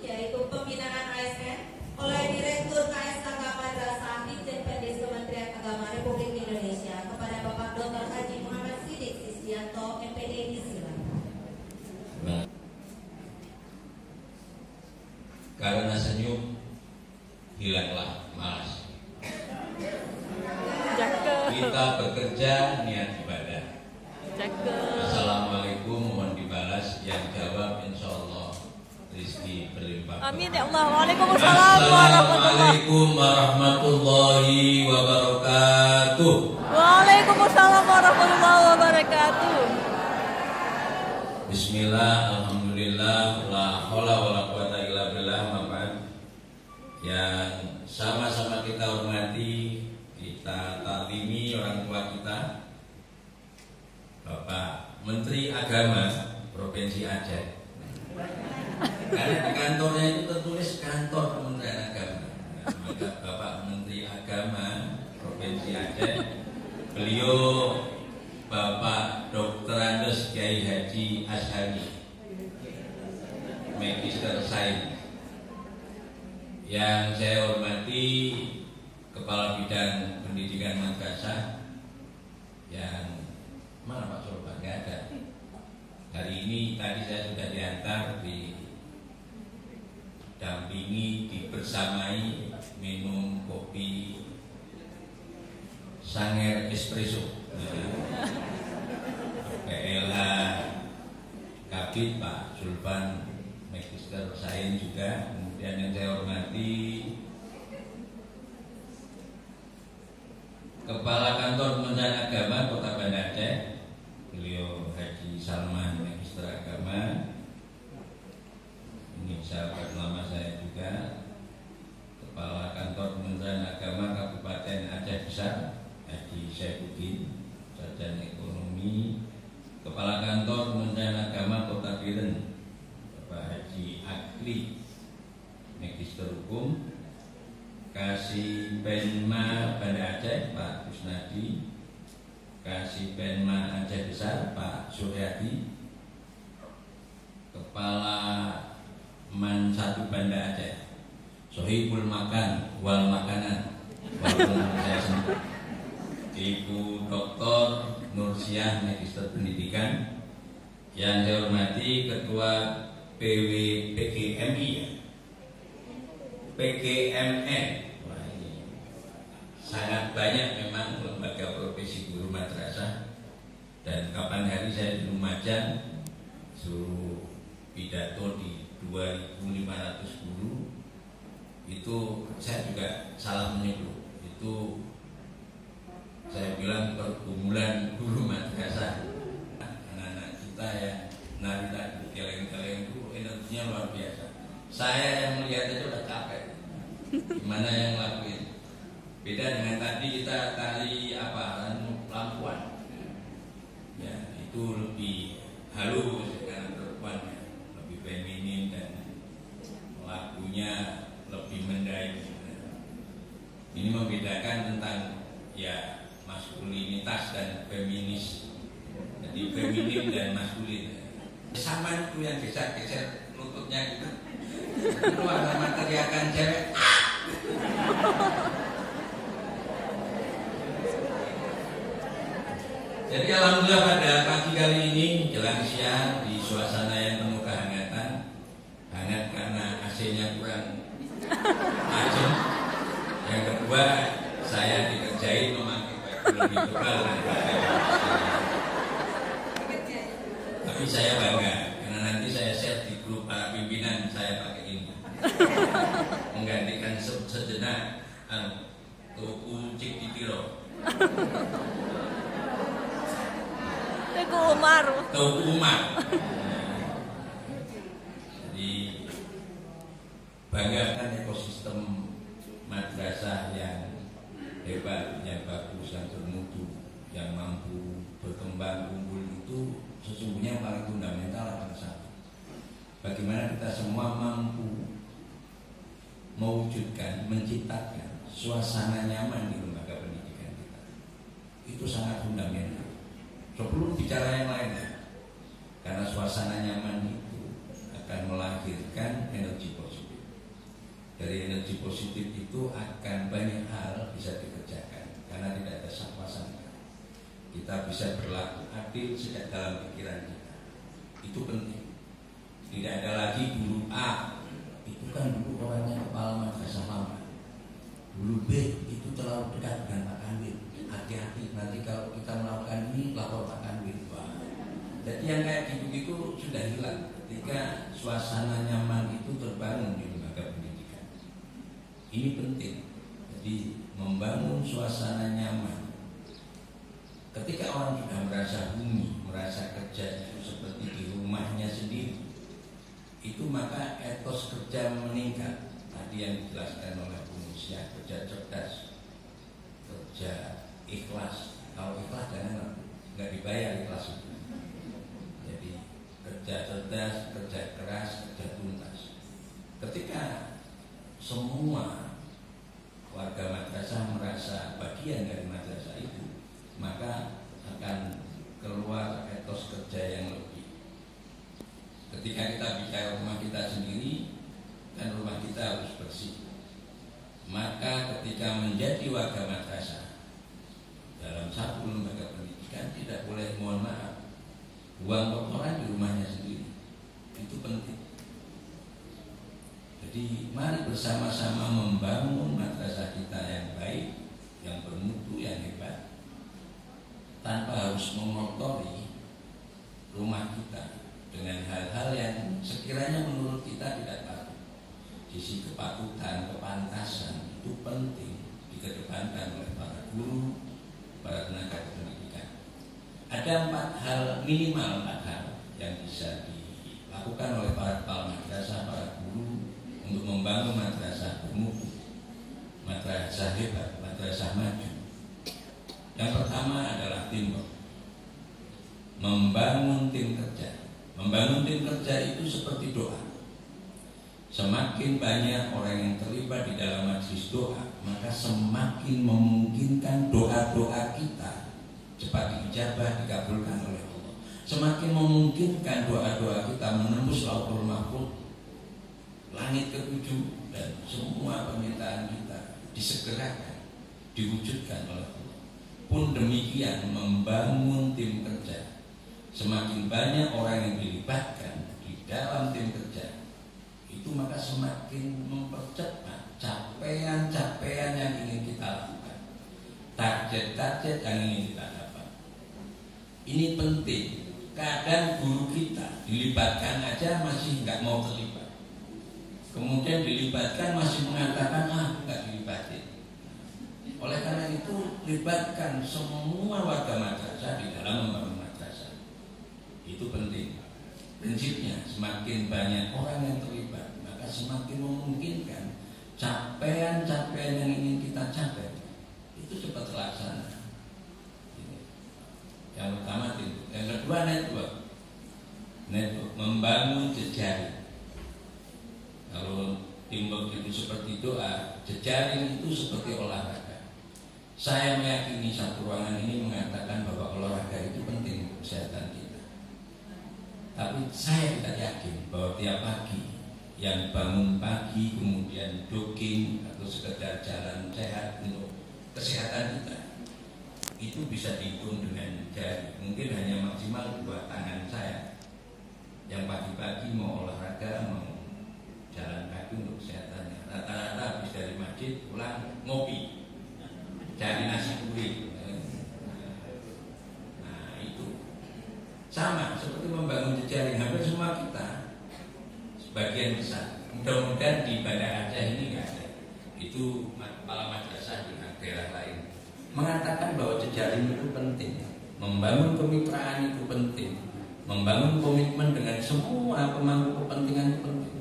yaitu pembinaan ASN oleh Direktur KSKK Madrasah Ditjen Pendidik Kementerian Agama Republik Indonesia kepada Bapak Dr. Haji Muhammad Siddiq Sisdianto, MPD, disilakan. Karena senyum hilanglah malas. Kita bekerja niat ibadah. Assalamualaikum, mohon dibalas. Yang jawab insya Allah rizki berlimpah. Amin ya Allah. Waalaikumsalam Assalamualaikum warahmatullahi wabarakatuh. Waalaikumsalam warahmatullahi wabarakatuh. Bismillah, alhamdulillah, la haula wala quwata illa billah. Yang sama-sama kita hormati, kita taklimi orang tua kita, Bapak Menteri Agama Provinsi Aceh. Karena di kantornya itu tertulis kantor Kementerian Agama. Maka Bapak Menteri Agama Provinsi Aceh, beliau Bapak Dr. Andes Kiai Haji Ashari, Magister Sains. Yang saya hormati Kepala Bidang Pendidikan Madrasah, yang mana Pak Sultan? Nggak ada. Hari ini tadi saya sudah diantar, didampingi, dibersamai minum kopi Sanger Espresso. PLH Kabit Pak Sultan Magister Sains juga. Kemudian yang saya hormati Kepala Kantor Kementerian Agama Kota Banda Aceh, beliau Haji Salman Magister Agama. Ini sahabat lama saya juga. Kepala Kantor Kementerian Agama Kabupaten Aceh Besar, Haji Saifuddin, Sarjana Ekonomi. Kepala Kantor Kementerian Agama Kota Biren, Bapak Haji Akli, Magister Hukum. Kasih Penma Banda Aceh Pak Kusnadi, Kasih Penma Aceh Besar Pak Suryadi, Kepala Man 1 Banda Aceh Sohibul Makan Wal Makanan, walaupun saya sendiri, Ibu Dr. Nursiah Magister Pendidikan. Yang saya hormati Ketua PWPGMI ya, PGMN. Wah, ini sangat banyak memang lembaga profesi guru madrasah. Dan kapan hari saya di Lumajang suruh pidato di 2.500 guru, itu saya juga salah menyebut. Itu saya bilang pergumulan guru madrasah. Anak-anak kita yang nari lagu keleng-keleng itu energinya luar biasa. Saya yang melihat itu udah capek. Gimana yang lakuin? Beda dengan tadi kita tari apa? Lampuan. Ya, itu lebih halus karena perempuan, lebih feminin dan lagunya lebih mendayu. Ini membedakan tentang ya maskulinitas dan feminis. Jadi feminin dan maskulin. Sama itu yang geser-geser lututnya gitu. Itu ada teriakan cewek. Jadi alhamdulillah pada pagi kali ini jelang siang di suasana yang penuh kehangatan. Hangat karena AC-nya kurang tajam. Yang kedua, saya dikerjain memakai baju lebih tebal. Tapi saya bangga karena nanti saya share di grup para pimpinan saya pakai ini. Menggantikan sejenak tuku cik di tiro. Tuku Umar. Jadi banggakan ekosistem madrasah yang hebat, yang bagus, yang bermutu, yang mampu berkembang unggul itu sesungguhnya yang paling fundamental adalah satu. Bagaimana kita semua mampu mewujudkan, menciptakan suasana nyaman di lembaga pendidikan kita. Itu sangat fundamental. Sebelum bicara yang lainnya, karena suasana nyaman itu akan melahirkan energi positif. positif itu akan banyak hal bisa dikerjakan karena tidak ada sangka-sangka. Kita bisa berlaku adil sejak dalam pikiran kita. Itu penting. Tidak ada lagi guru A itu kan dulu orangnya kepala madrasah lama. Guru B itu terlalu dekat dengan Pak Kanwil. Hati-hati nanti kalau kita melakukan ini lapor Pak Kanwil. Jadi yang kayak gitu-gitu sudah hilang ketika suasana nyaman itu terbangun di lembaga pendidikan. Ini penting. Jadi membangun suasana nyaman. Ketika orang sudah merasa bumi, merasa kerja itu seperti di rumahnya sendiri, itu maka etos kerja meningkat. Tadi yang dijelaskan oleh Bu Musia, kerja cerdas, kerja ikhlas. Kalau ikhlas jangan nggak dibayar ikhlas itu. Jadi kerja cerdas, kerja keras, kerja tuntas. Ketika semua warga madrasah merasa bagian dari madrasah itu, maka akan keluar etos kerja yang lebih. Ketika kita bicara rumah kita sendiri, kan rumah kita harus bersih. Maka ketika menjadi warga madrasah dalam satu lembaga pendidikan tidak boleh, mohon maaf, buang kotoran di rumahnya sendiri. Itu penting. Jadi mari bersama-sama membangun madrasah kita yang baik, yang bermutu, yang hebat, tanpa harus mengotori rumah kita dengan hal-hal yang sekiranya menurut kita tidak patut. Sisi kepatutan, kepantasan itu penting dikedepankan oleh para guru, para tenaga pendidikan. Ada 4 hal, minimal 4 hal yang bisa dilakukan oleh para kepala madrasah, para guru untuk membangun madrasah bermutu, madrasah hebat, madrasah maju. Yang pertama adalah teamwork. Membangun tim kerja. Membangun tim kerja itu seperti doa. Semakin banyak orang yang terlibat di dalam majelis doa, maka semakin memungkinkan doa-doa kita cepat diijabah, dikabulkan oleh Allah. Semakin memungkinkan doa-doa kita menembus Lauhul Mahfuz, langit ke-7, dan semua permintaan kita disegerakan, diwujudkan oleh Allah. Pun demikian membangun tim kerja. Semakin banyak orang yang dilibatkan di dalam tim kerja, itu maka semakin mempercepat capaian-capaian yang ingin kita lakukan, target-target yang ingin kita dapat. Ini penting. Kadang guru kita dilibatkan aja masih nggak mau terlibat, kemudian dilibatkan masih mengatakan nggak dilibatin. Oleh karena itu libatkan semua warga madrasah di dalam membangun madrasah. Itu penting. Prinsipnya semakin banyak orang yang terlibat, maka semakin memungkinkan capaian-capaian yang ingin kita capai itu cepat terlaksana. Yang pertama itu. Yang kedua network. Network membangun jejaring. Kalau teamwork itu seperti doa, jejaring itu seperti olahraga. Saya meyakini satu ruangan ini mengatakan bahwa olahraga itu penting untuk kesehatan kita. Tapi saya tidak yakin bahwa tiap pagi yang bangun pagi kemudian jogging atau sekedar jalan sehat untuk kesehatan kita itu bisa dihitung dengan jari. Mungkin hanya maksimal 2 tangan saya yang pagi-pagi mau olahraga, mau jalan kaki untuk kesehatannya. Rata-rata habis dari masjid pulang ngopi, cari nasi kuning. Nah itu sama seperti membangun jejaring. Hampir semua kita sebagian besar, mudah-mudahan di Banda Aceh ini nggak ada. Itu kepala madrasah di daerah lain mengatakan bahwa jejaring itu penting, membangun kemitraan itu penting, membangun komitmen dengan semua pemangku kepentingan itu penting.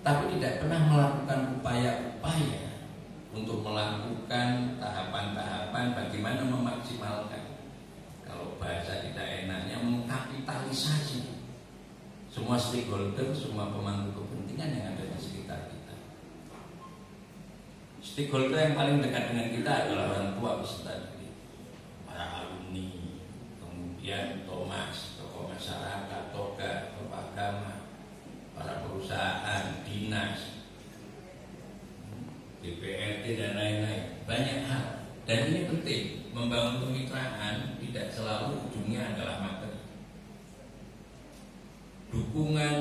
Tapi tidak pernah melakukan upaya-upaya untuk melakukan tahapan-tahapan bagaimana memaksimalkan, kalau bahasa tidak enaknya, mengkapitalisasi semua stakeholder, semua pemangku kepentingan yang ada di sekitar kita. Stakeholder yang paling dekat dengan kita adalah orang tua peserta didik, para alumni, kemudian Thomas, tokoh masyarakat, toga, tokoh agama, para perusahaan, dinas, DPR dan lain-lain. Banyak hal. Dan ini penting, membangun kemitraan tidak selalu ujungnya adalah materi. Dukungan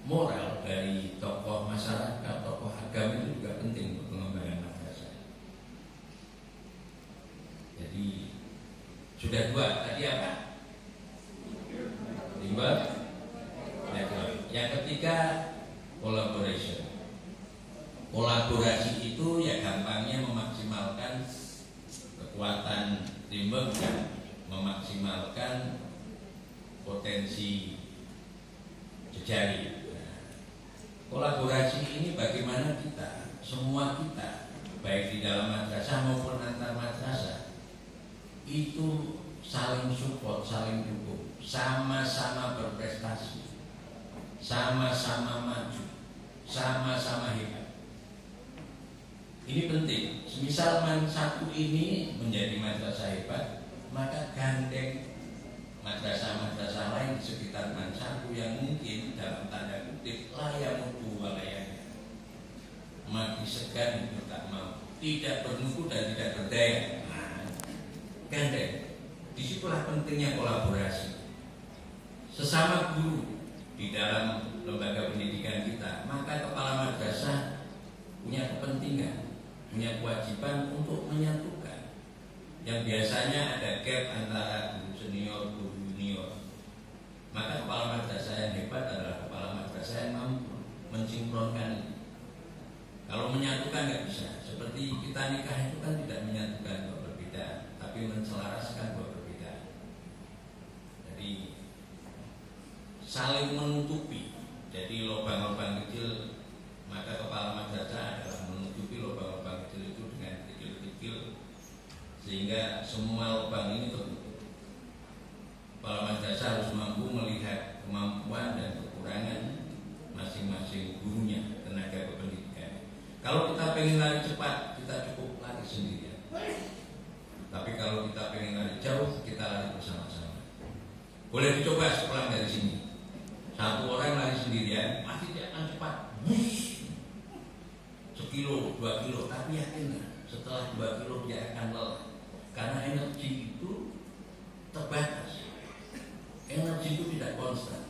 moral dari tokoh masyarakat, tokoh agama itu juga penting untuk pengembangan madrasah. Jadi sudah dua, tadi apa? Timbal. Yang ketiga, collaboration. Kolaborasi itu ya gampangnya memaksimalkan kekuatan teamwork dan memaksimalkan potensi jejaring. Kolaborasi ini bagaimana kita, semua kita, baik di dalam madrasah maupun antar madrasah, itu saling support, saling dukung, sama-sama berprestasi, sama-sama maju, sama-sama hebat. Ini penting. Semisal satu ini menjadi madrasah hebat, maka gandeng madrasah-madrasah lain di sekitar man satu yang mungkin dalam tanda kutip layak mutu walayanya, mati segan itu tak mau, tidak bermutu dan tidak berdaya. Gandeng. Disitulah pentingnya kolaborasi. Sesama guru di dalam lembaga pendidikan kita, maka kepala madrasah punya kepentingan, punya kewajiban untuk menyatukan. Yang biasanya ada gap antara guru senior, guru junior. Maka kepala madrasah yang hebat adalah kepala madrasah yang mampu mensinkronkan ini. Kalau menyatukan nggak bisa. Seperti kita nikah itu kan tidak menyatukan dua perbedaan, tapi menselaraskan dua perbedaan. Jadi saling menutupi. Jadi lubang-lubang kecil, maka kepala madrasah adalah menutupi lubang-lubang kecil itu dengan kecil-kecil sehingga semua lubang ini tertutup. Kepala madrasah harus mampu melihat kemampuan dan kekurangan masing-masing gurunya, tenaga kependidikan. Kalau kita pengen lari cepat, kita cukup lari sendirian. Tapi kalau kita pengen lari jauh, kita lari bersama-sama. Boleh dicoba sepulang dari sini. Satu orang lari sendirian pasti dia akan cepat, sekilo, 2 kilo. Tapi yakinlah setelah 2 kilo dia akan lelah, karena energi itu terbatas. Energi itu tidak konstan.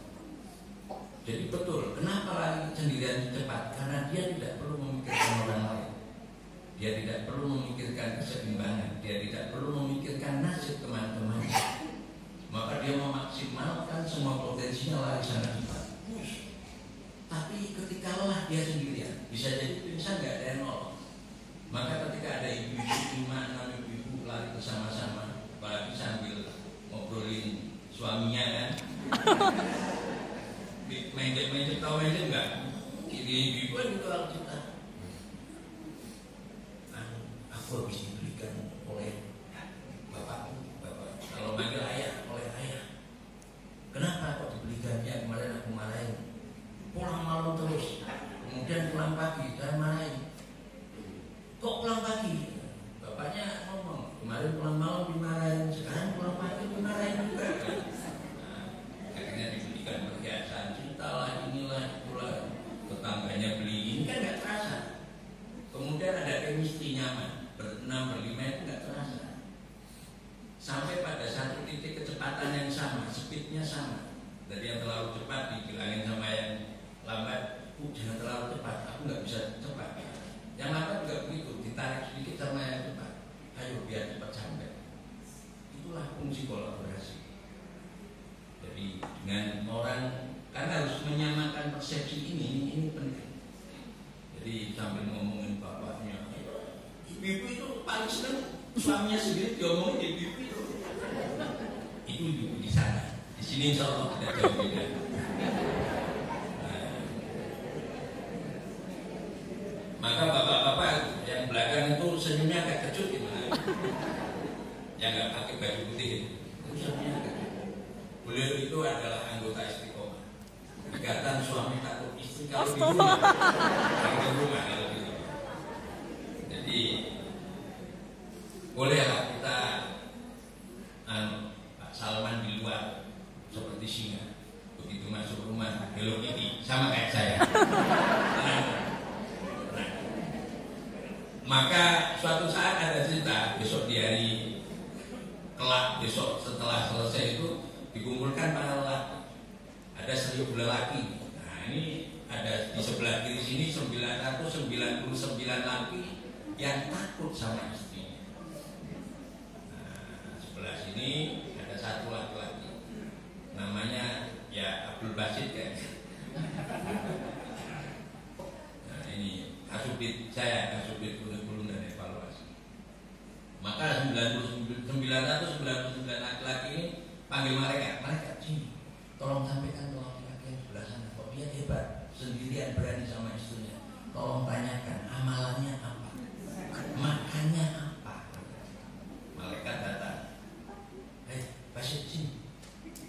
Jadi betul, kenapa lari sendirian cepat? Karena dia tidak perlu memikirkan orang lain. Dia tidak perlu memikirkan keseimbangan. Dia tidak perlu memikirkan nasib teman-temannya. Maka dia memaksimalkan semua potensinya lari sangat cepat. Tapi ketika lelah dia sendirian, bisa jadi pingsan nggak ada yang nolong. Maka ketika ada ibu-ibu 5-6 ibu-ibu lari bersama-sama, apalagi sambil ngobrolin suaminya kan, main-main tahu aja enggak? Ini ibu itu harus kita. Aku habis dibelikan oleh bapak. Kalau manggil ayah, oleh ayah. Kenapa kok dibelikannya? Kemarin aku marahin. Pulang malam terus. Kemudian pulang pagi, saya marahin. Kok pulang pagi? Bapaknya ngomong, kemarin pulang malam dimarahin, sekarang pulang pagi dimarahin juga. Akhirnya dibelikan perhiasan, cintalah inilah itulah. Tetangganya beli ini kan nggak terasa. Kemudian ada chemistry nyaman, ber-6, ber-5 itu nggak terasa. Sampai pada satu titik kecepatan yang sama, speednya sama. Jadi yang terlalu cepat dibilangin sama yang lambat, jangan terlalu cepat, aku nggak bisa cepat. Yang lambat juga begitu, ditarik sedikit sama yang cepat. Ayo biar cepat sampai. Itulah fungsi kolaborasi. Jadi dengan orang, karena harus menyamakan persepsi ini penting. Jadi sambil ngomongin bapaknya, ibu-ibu itu paling seneng suaminya sendiri diomongin ibu-ibu itu. Itu ibu di sana, di sini insya Allah tidak jauh beda. Maka bapak-bapak yang belakang itu senyumnya agak kecut gimana? Yang nggak pakai baju putih itu senyumnya agak kecut. Beliau itu adalah anggota Istiqomah. Ikatan suami takut istri kalau di rumah, kalau di rumah. Jadi bolehlah kita Pak Salman di luar seperti singa, begitu masuk rumah Hello Kitty sama kayak saya. Maka suatu saat ada cerita besok di hari kelak, besok setelah selesai itu dikumpulkan para lelaki, ada 1.000 lelaki. Nah ini ada di sebelah kiri sini 999 laki yang takut sama istrinya. Nah, sebelah sini ada satu laki-laki, namanya ya Abdul Basit kan. Nah ini kasubit saya, kasubit kurikulum dan evaluasi. Maka 999 laki-laki ini panggil mereka sini, tolong sampaikan ke laki-laki yang sebelah sana, kok dia hebat, sendirian berani sama istrinya. Tolong tanyakan amalannya apa, makannya apa. Malaikat datang, Basit sini,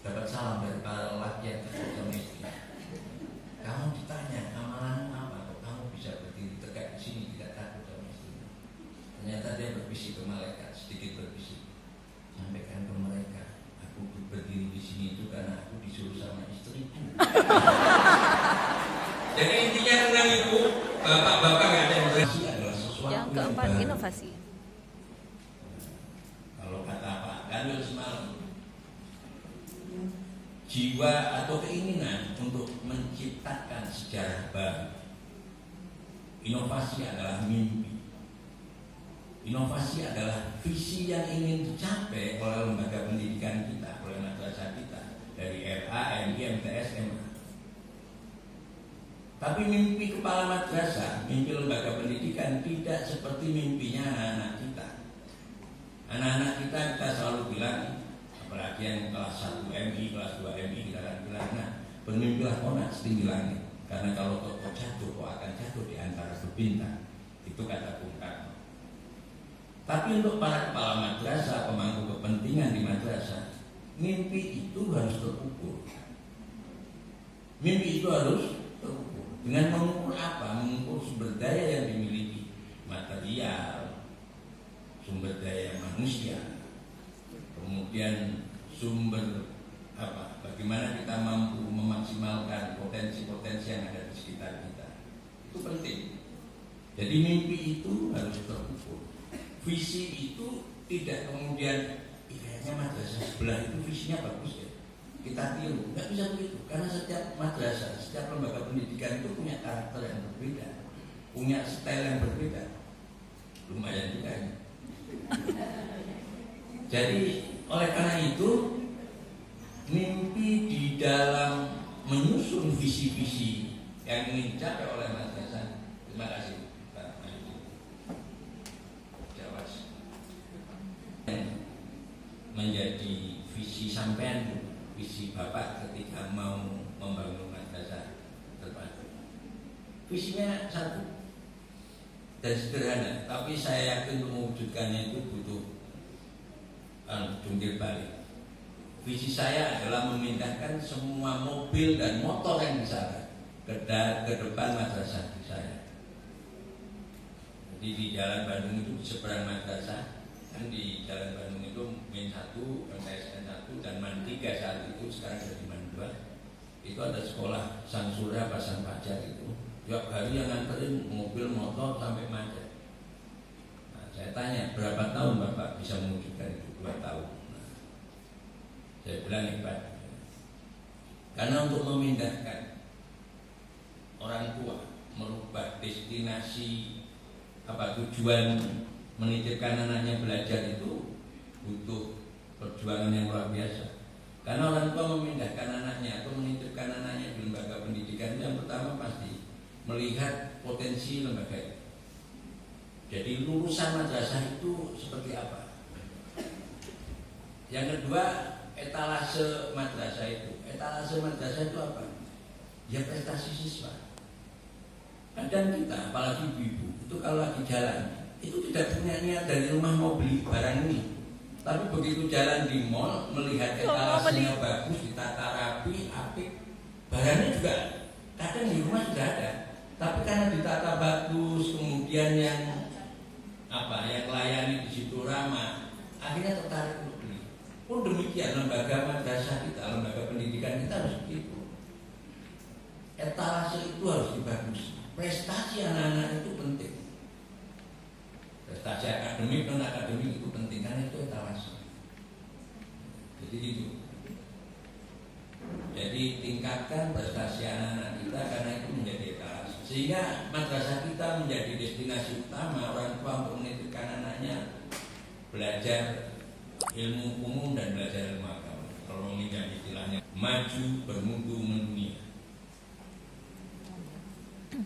dapat salam dari para lelaki yang takut sama istrinya. Kamu ditanya amalanmu apa, kok kamu bisa berdiri tegak di sini tidak takut sama istrinya. Ternyata dia berbisik ke malaikat, sedikit berbisik, sampaikan ke mereka, aku berdiri di sini itu karena aku disuruh sama istriku. Jadi intinya tentang itu, bapak-bapak nggak ada yang berasi adalah sesuatu Yang keempat, baru. inovasi. Kalau kata Pak Kanwil semalam, jiwa atau keinginan untuk menciptakan sejarah baru. Inovasi adalah mimpi. Inovasi adalah visi yang ingin dicapai oleh lembaga pendidikan kita, oleh madrasah kita, dari RA, MI, MTS, MA. Tapi mimpi kepala madrasah, mimpi lembaga pendidikan tidak seperti mimpinya anak-anak kita. Anak-anak kita selalu bilang, apalagi yang kelas 1 MI, kelas 2 MI, kita akan bilang, nah, bermimpilah konak setinggi langit, karena kalau kau jatuh, kau akan jatuh di antara bintang. Itu kata Bung Karno. Tapi untuk para kepala madrasah, pemangku kepentingan di madrasah, mimpi itu harus terukur. Mimpi itu harus terukur. Dengan mengukur apa? Mengukur sumber daya yang dimiliki, material, sumber daya manusia, kemudian sumber apa? Bagaimana kita mampu memaksimalkan potensi-potensi yang ada di sekitar kita. Itu penting. Jadi mimpi itu harus terukur. Visi itu tidak kemudian kayaknya madrasah sebelah itu visinya bagus ya, kita tiru, nggak bisa begitu. Karena setiap madrasah, setiap lembaga pendidikan itu punya karakter yang berbeda, punya style yang berbeda. Lumayan juga ya. Jadi oleh karena itu mimpi di dalam menyusun visi-visi yang ingin dicapai oleh madrasah. Terima kasih. Menjadi visi sampean, visi Bapak ketika mau membangun madrasah terpadu. Visinya satu dan sederhana, tapi saya yakin untuk mewujudkannya itu butuh jungkir balik. Visi saya adalah memindahkan semua mobil dan motor yang di sana ke depan madrasah saya. Jadi di Jalan Bandung itu di seberang madrasah, kan di Jalan Bandung itu Min 1, MTSN 1 dan Man 3 saat itu, sekarang jadi Man 2. Itu ada sekolah Sang Surya Pasang Pajar itu. Tiap hari yang nganterin mobil motor sampai macet. Nah, saya tanya berapa tahun Bapak bisa mewujudkan itu? 2 tahun. Nah, saya bilang hebat. Karena untuk memindahkan orang tua, merubah destinasi tujuan menitipkan anaknya belajar itu butuh perjuangan yang luar biasa. Karena orang tua memindahkan anaknya atau menitipkan anaknya di lembaga pendidikan, yang pertama pasti melihat potensi lembaga itu. Jadi lulusan madrasah itu seperti apa? Yang kedua, etalase madrasah itu. Etalase madrasah itu apa? Ya prestasi siswa. Kadang kita, apalagi ibu-ibu, itu kalau lagi jalan, itu tidak punya niat dari rumah mau beli barang ini, tapi begitu jalan di mall melihat etalasenya bagus, ditata rapi, apik, barangnya juga kadang di rumah sudah ada, tapi karena ditata bagus, kemudian yang melayani di situ ramah, akhirnya tertarik untuk beli. Pun demikian lembaga madrasah kita, lembaga pendidikan kita harus begitu. Etalase itu harus dibagus. Prestasi anak-anak itu penting. prestasi akademik non akademik itu penting karena itu etalase. Jadi itu. Jadi tingkatkan prestasi anak-anak kita karena itu menjadi etalase. Sehingga madrasah kita menjadi destinasi utama orang tua untuk menitipkan anaknya belajar ilmu umum dan belajar ilmu agama. Kalau meminjam istilahnya maju bermutu mendunia.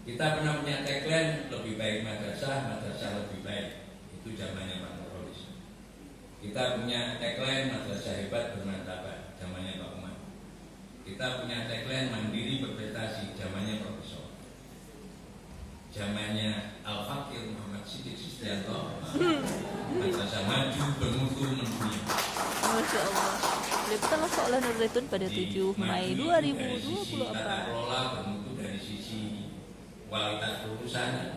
Kita pernah punya tagline lebih baik madrasah, madrasah lebih baik. Itu zamannya Pak Nurholis. Kita punya tagline madrasah hebat bermartabat, zamannya Pak Umar. Kita punya tagline mandiri berprestasi, zamannya Profesor. Zamannya Al-Fakir Muhammad Siddiq Sistianto. Madrasah maju bermutu mendunia. Masya Allah. Beliau masuk oleh Nur Zaitun pada 7 Mei 2024. Tata kelola bermutu dari sisi kualitas perusahaan